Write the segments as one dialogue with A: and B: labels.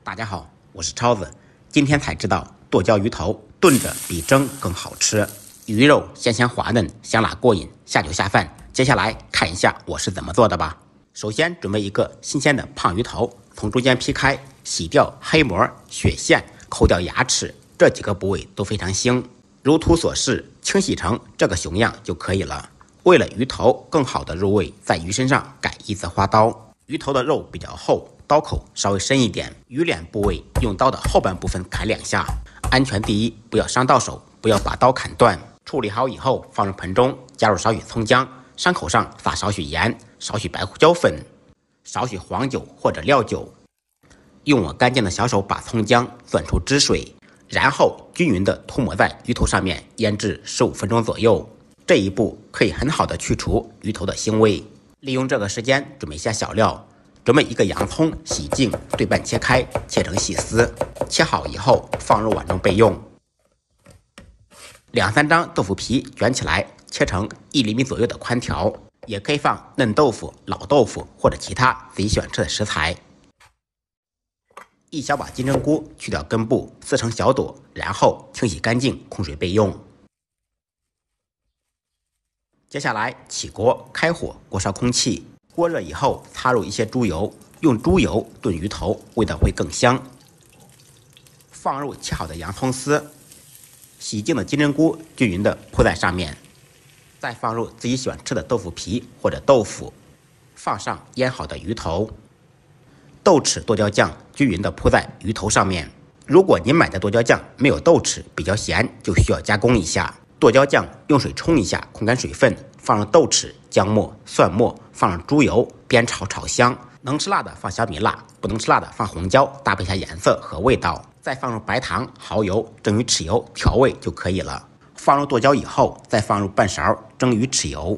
A: 大家好，我是超子。今天才知道剁椒鱼头炖着比蒸更好吃，鱼肉鲜鲜滑嫩，香辣过瘾，下酒下饭。接下来看一下我是怎么做的吧。首先准备一个新鲜的胖鱼头，从中间劈开，洗掉黑膜、血线，抠掉牙齿，这几个部位都非常腥。如图所示，清洗成这个熊样就可以了。为了鱼头更好的入味，在鱼身上改一字花刀。鱼头的肉比较厚，刀口稍微深一点，鱼脸部位用刀的后半部分砍2下，安全第一，不要伤到手，不要把刀砍断。处理好以后，放入盆中，加入少许葱姜，伤口上撒少许盐，少许白胡椒粉，少许黄酒或者料酒，用我干净的小手把葱姜攥出汁水，然后均匀地涂抹在鱼头上面，腌制15分钟左右。这一步可以很好的去除鱼头的腥味。利用这个时间准备一下小料，准备一个洋葱，洗净，对半切开，切成细丝。切好以后放入碗中备用。2、3张豆腐皮卷起来，切成1厘米左右的宽条，也可以放嫩豆腐、老豆腐或者其他自己喜欢吃的食材。1小把金针菇去掉根部，撕成小朵，然后清洗干净，控水备用。接下来起锅开火，锅烧空气，锅热以后擦入一些猪油，用猪油炖鱼头，味道会更香。放入切好的洋葱丝，洗净的金针菇均匀的铺在上面，再放入自己喜欢吃的豆腐皮或者豆腐，放上腌好的鱼头，豆豉剁椒酱均匀的铺在鱼头上面。如果您买的剁椒酱没有豆豉，比较咸，就需要加工一下。剁椒酱用水冲一下，控干水分，放入豆豉、姜末、蒜末，放入猪油，煸炒炒香。能吃辣的放小米辣，不能吃辣的放红椒，搭配一下颜色和味道。再放入白糖、蚝油、蒸鱼豉油调味就可以了。放入剁椒以后，再放入半勺蒸鱼豉油，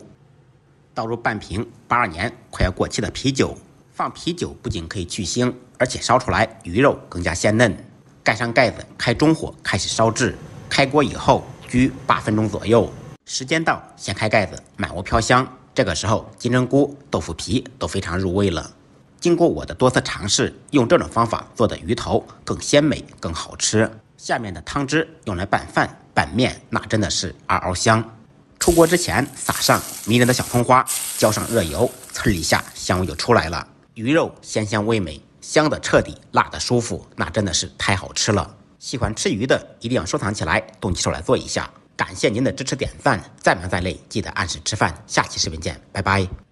A: 倒入半瓶82年快要过期的啤酒。放啤酒不仅可以去腥，而且烧出来鱼肉更加鲜嫩。盖上盖子，开中火开始烧制。开锅以后居8分钟左右，时间到，掀开盖子，满屋飘香。这个时候，金针菇、豆腐皮都非常入味了。经过我的多次尝试，用这种方法做的鱼头更鲜美、更好吃。下面的汤汁用来拌饭、拌面，那真的是嗷嗷香。出锅之前撒上迷人的小葱花，浇上热油，呲一下，香味就出来了。鱼肉鲜香味美，香的彻底，辣的舒服，那真的是太好吃了。喜欢吃鱼的一定要收藏起来，动起手来做一下。感谢您的支持点赞，再忙再累记得按时吃饭。下期视频见，拜拜。